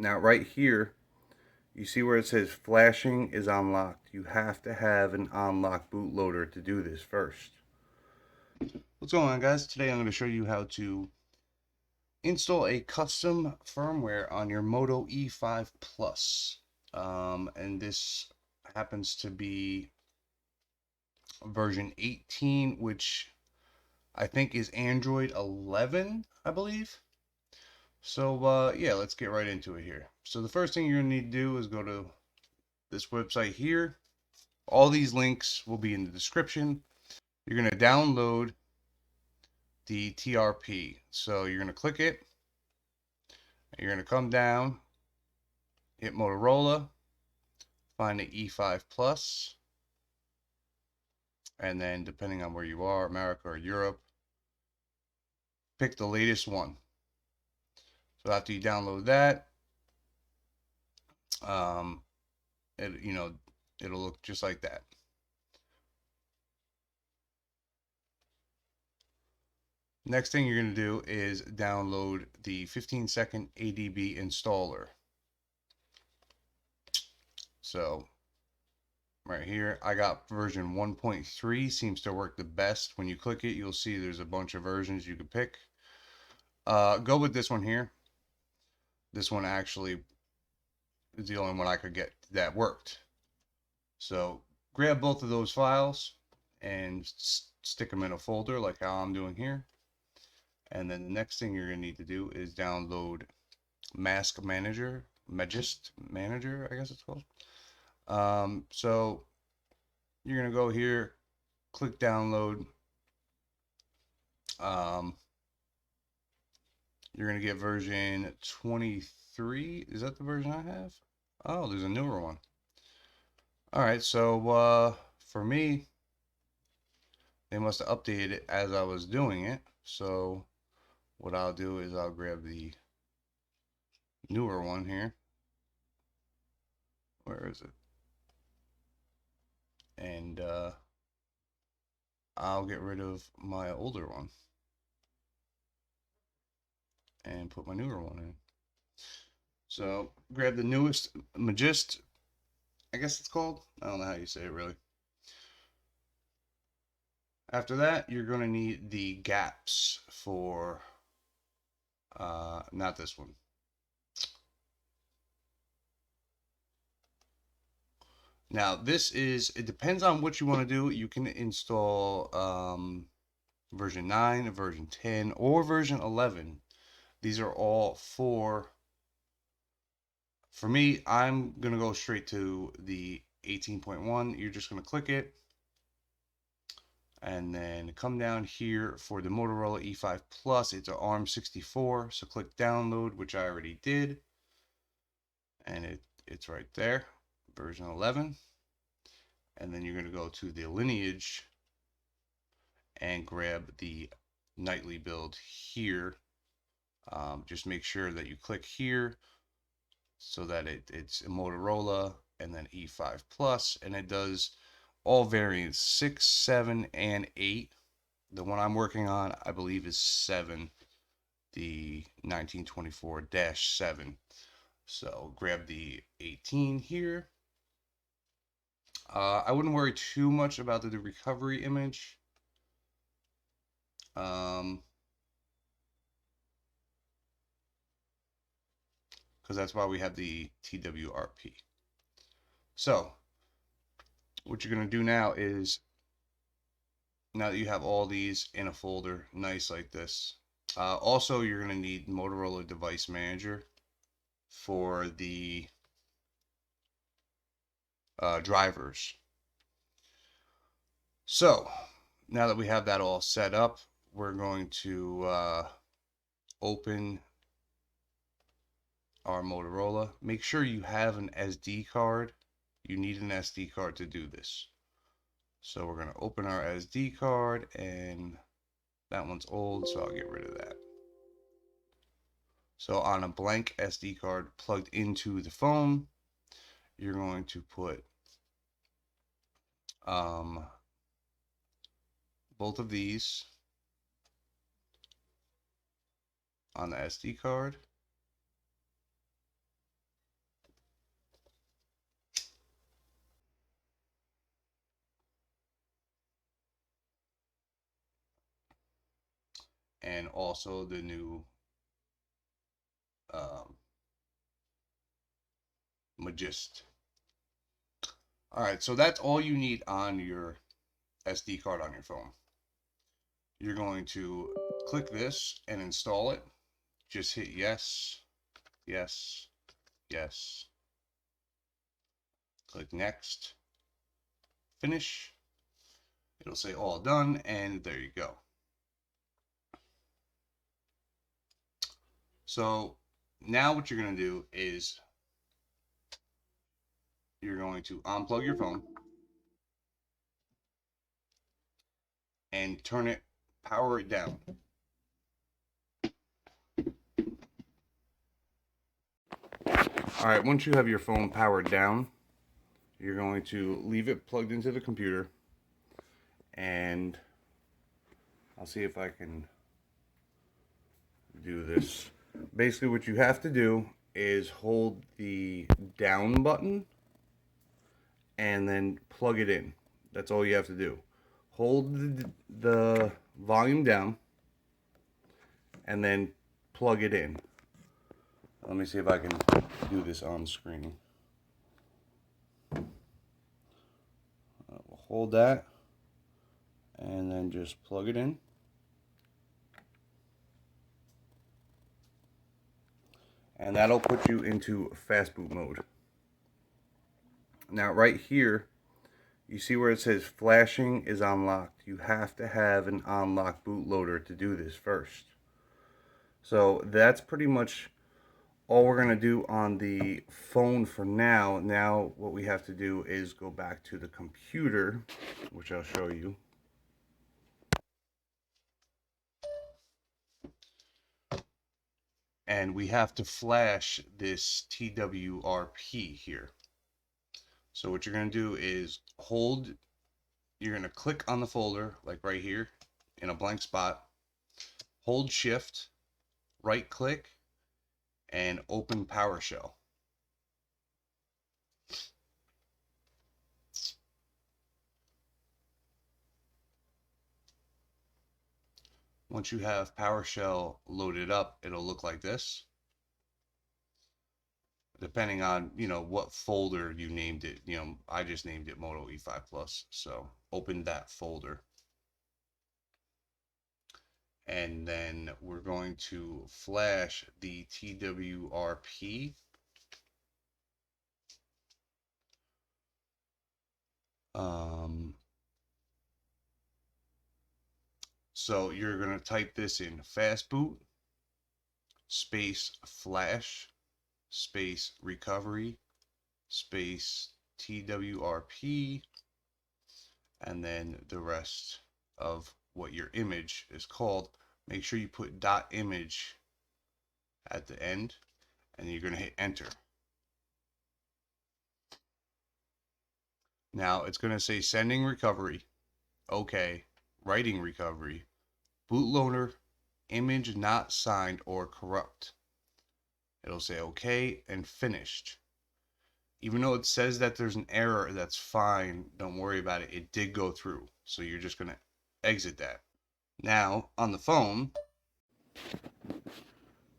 Now right here, you see where it says flashing is unlocked. You have to have an unlocked bootloader to do this first. What's going on, guys? Today I'm going to show you how to install a custom firmware on your Moto E5 Plus. And this happens to be version 18, which I think is Android 11, I believe. So yeah, let's get right into it here. So the first thing you're going to need to do is go to this website here. All these links will be in the description. You're going to download the TWRP. So you're going to click it. You're going to come down, hit Motorola, find the E5 Plus, and then depending on where you are, America or Europe, pick the latest one. So after you download that, it'll look just like that. Next thing you're going to do is download the 15-second ADB installer. So right here, I got version 1.3, seems to work the best. When you click it, you'll see there's a bunch of versions you could pick. Go with this one here. This one actually is the only one I could get that worked. So grab both of those files and stick them in a folder like how I'm doing here. And then the next thing you're going to need to do is download Mask Manager, Magist Manager, I guess it's called. So you're going to go here, click download. You're going to get version 23. Is that the version I have? Oh, there's a newer one. All right, so for me, they must have updated it as I was doing it. So what I'll do is I'll grab the newer one here. Where is it? And I'll get rid of my older one and put my newer one in. So grab the newest Magist, I guess it's called. I don't know how you say it really. After that, you're going to need the gaps for, not this one. Now this is, it depends on what you want to do. You can install version 9, version 10, or version 11. These are all for me, I'm going to go straight to the 18.1. You're just going to click it. And then come down here for the Motorola E5 Plus. It's an ARM64. So click download, which I already did. And it's right there, version 11. And then you're going to go to the lineage and grab the nightly build here. Just make sure that you click here so that it's a Motorola and then E5 Plus, and it does all variants 6, 7, and 8. The one I'm working on, I believe, is 7, the 1924-7. So grab the 18 here. I wouldn't worry too much about the recovery image. Because that's why we have the TWRP. So what you're going to do now is, now that you have all these in a folder, nice like this, also you're going to need Motorola Device Manager for the drivers. So now that we have that all set up, we're going to open our Motorola. Make sure you have an SD card. You need an SD card to do this. So we're going to open our SD card, and that one's old, so I'll get rid of that. So on a blank SD card plugged into the phone, you're going to put both of these on the SD card. and also the new Magist. All right, so that's all you need on your SD card on your phone. You're going to click this and install it. Just hit yes, yes, yes. Click next, finish. It'll say all done, and there you go. So now what you're going to do is you're going to unplug your phone and power it down. All right, once you have your phone powered down, you're going to leave it plugged into the computer, and I'll see if I can do this. Basically, what you have to do is hold the down button and then plug it in. That's all you have to do. Hold the volume down and then plug it in. Let me see if I can do this on screen. We'll hold that and then just plug it in. And that'll put you into fastboot mode. Now right here, you see where it says flashing is unlocked. You have to have an unlocked bootloader to do this first. So that's pretty much all we're going to do on the phone for now. Now what we have to do is go back to the computer, which I'll show you. And we have to flash this TWRP here. So what you're going to do is you're going to click on the folder, like right here, in a blank spot, hold shift, right click, and open PowerShell. Once you have PowerShell loaded up, it'll look like this. Depending on, what folder you named it. I just named it Moto E5 Plus. So open that folder. And then we're going to flash the TWRP. So you're going to type this in fastboot space flash space recovery space TWRP, and then the rest of what your image is called. Make sure you put .image at the end, and you're going to hit enter. Now it's going to say sending recovery, okay, writing recovery, bootloader, image not signed or corrupt. It'll say okay and finished. Even though it says that there's an error, that's fine. Don't worry about it. It did go through. So you're just going to exit that. Now, on the phone,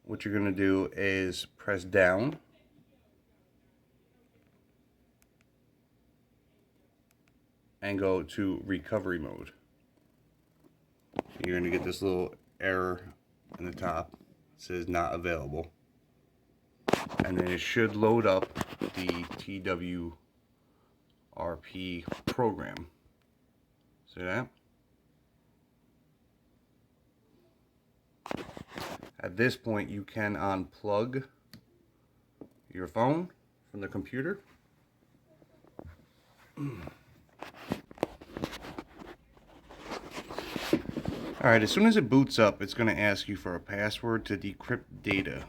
what you're going to do is press down. And go to recovery mode. You're going to get this little error in the top. It says not available. And then it should load up the TWRP program. See that? At this point, you can unplug your phone from the computer. Alright, as soon as it boots up, it's going to ask you for a password to decrypt data.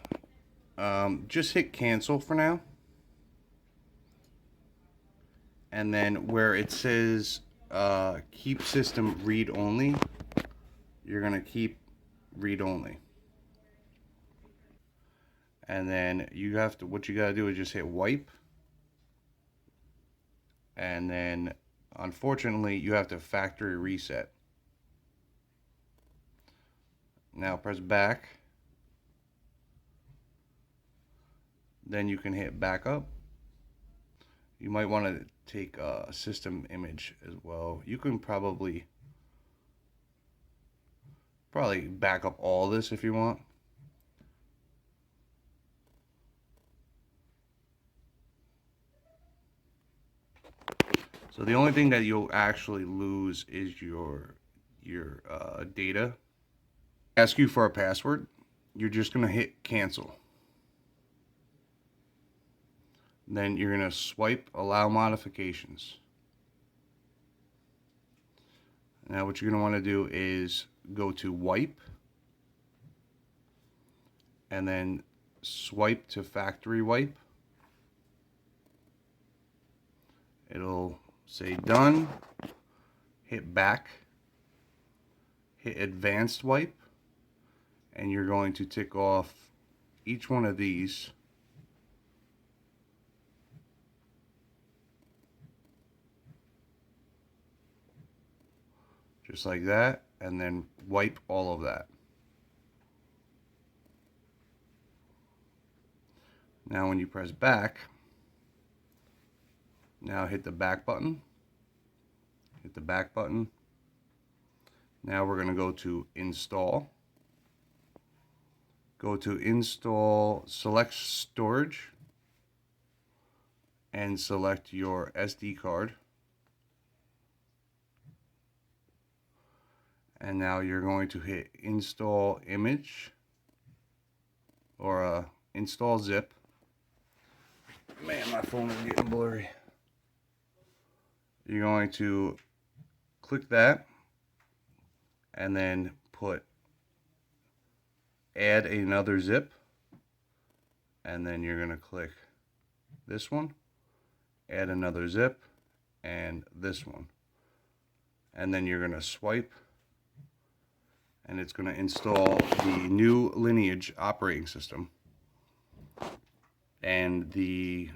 Just hit cancel for now. And then where it says keep system read only, you're going to keep read only. And then what you got to do is just hit wipe. And then unfortunately you have to factory reset. Now press back. Then you can hit backup. You might want to take a system image as well. You can probably back up all this if you want. So the only thing that you'll actually lose is your data. Ask you for a password. You're just gonna hit cancel. Then you're gonna swipe allow modifications. Now what you're gonna want to do is go to wipe and then swipe to factory wipe. It'll say done. Hit back. Hit advanced wipe. And you're going to tick off each one of these. Just like that. And then wipe all of that. Now when you press back, now hit the back button. Hit the back button. Now we're going to go to install. Go to install, select storage, and select your SD card. And now you're going to hit install image or install zip. Man, my phone is getting blurry. You're going to click that and then put add another zip, and then you're going to click this one, add another zip, and this one, and then you're going to swipe, and it's going to install the new Lineage operating system. And the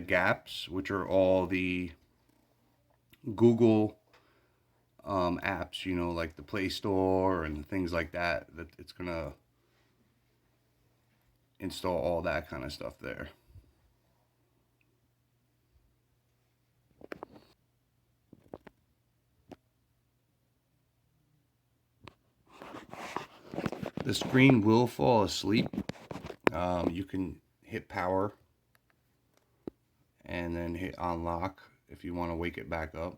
gaps, which are all the Google apps, you know, like the Play Store and things like that, that it's going to install all that kind of stuff there. The screen will fall asleep. You can hit power and then hit unlock if you want to wake it back up.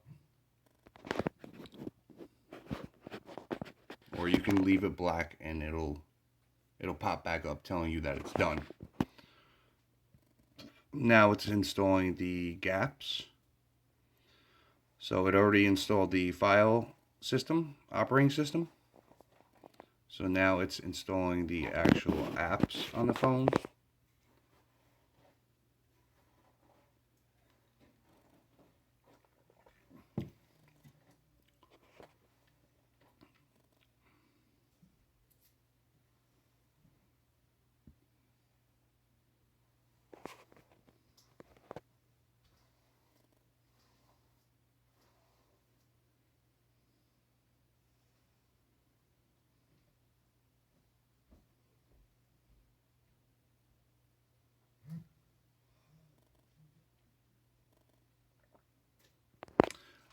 Or you can leave it black and it'll pop back up telling you that it's done. Now it's installing the gaps. So it already installed the file system, operating system. So now it's installing the actual apps on the phone.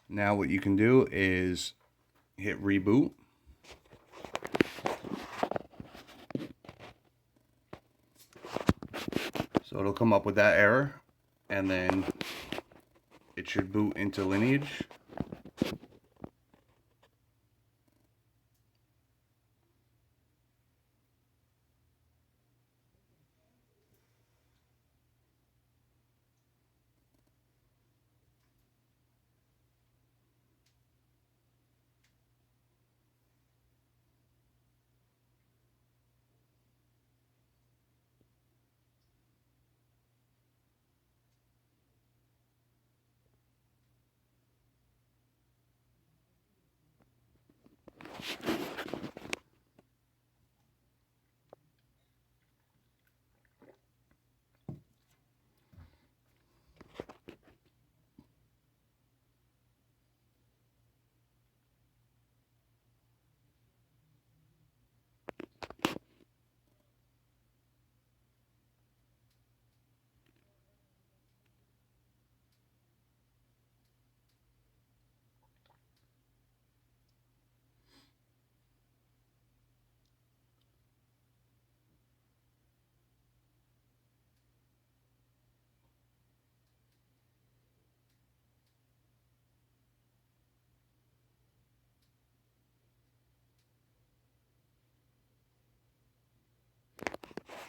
Now what you can do is hit reboot. So it'll come up with that error, and then it should boot into Lineage.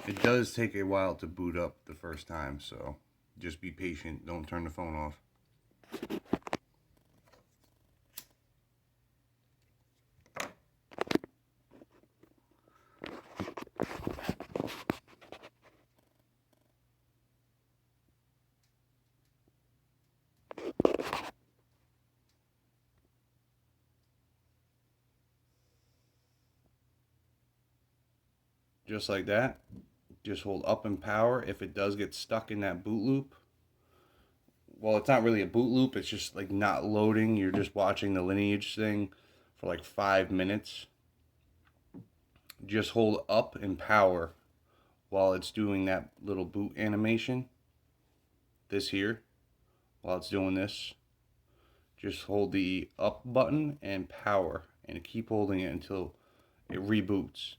It does take a while to boot up the first time, so just be patient. Don't turn the phone off. Just like that. Just hold up and power. If it does get stuck in that boot loop, well, it's not really a boot loop, it's just like not loading. You're just watching the lineage thing for like 5 minutes. Just hold up and power while it's doing that little boot animation. This here, while it's doing this, just hold the up button and power and keep holding it until it reboots.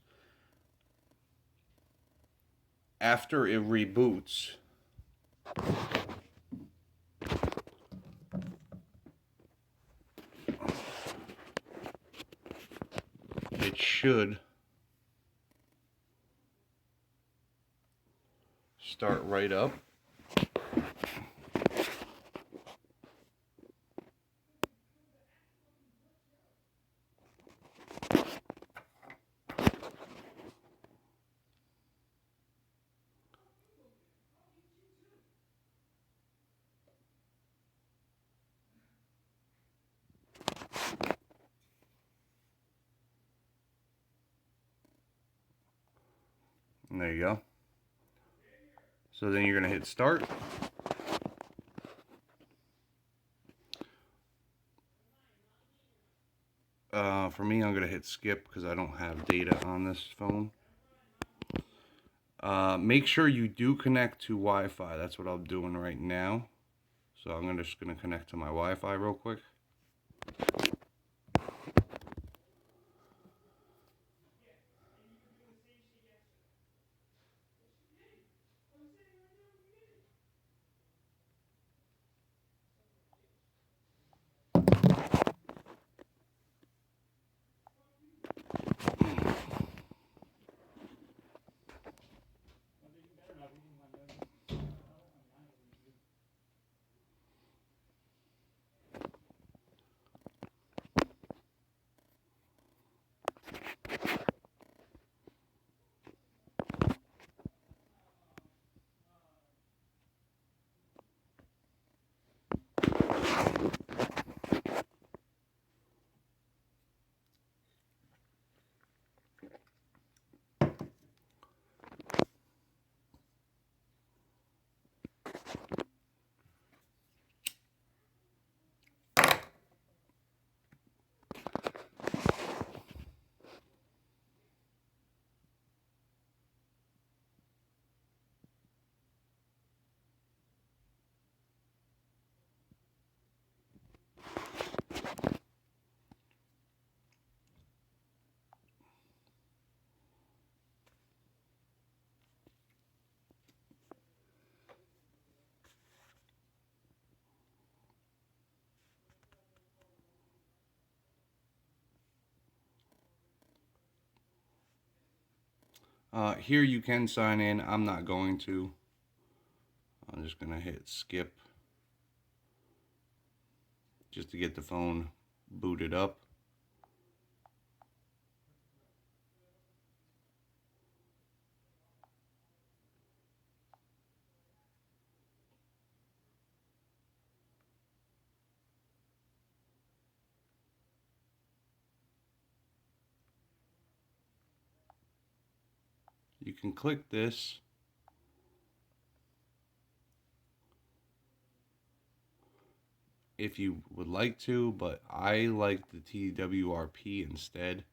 After it reboots, it should start right up. And there you go. So then you're going to hit start. For me, I'm going to hit skip because I don't have data on this phone. Make sure you do connect to Wi-Fi. That's what I'm doing right now. So I'm just going to connect to my Wi-Fi real quick. Here you can sign in. I'm not going to. I'm just going to hit skip just to get the phone booted up. You can click this if you would like to, but I like the TWRP instead.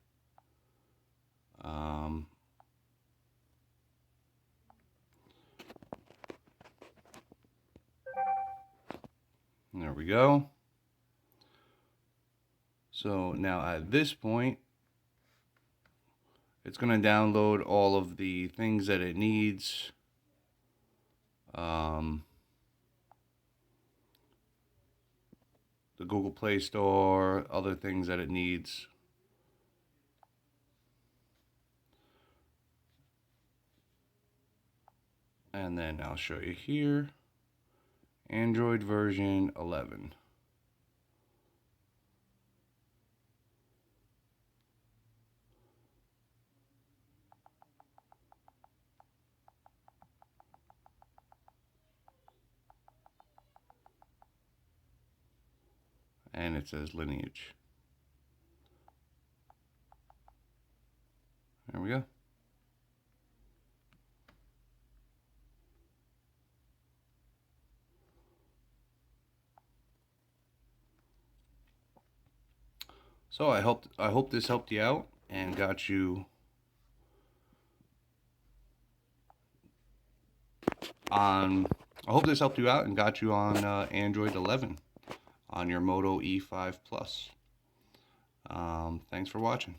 There we go. So now at this point, it's going to download all of the things that it needs. The Google Play Store, other things that it needs. And then I'll show you here, Android version 11. And it says lineage. There we go. So I hope this helped you out and got you on. I hope this helped you out and got you on Android 11 on your Moto E5 Plus. Thanks for watching.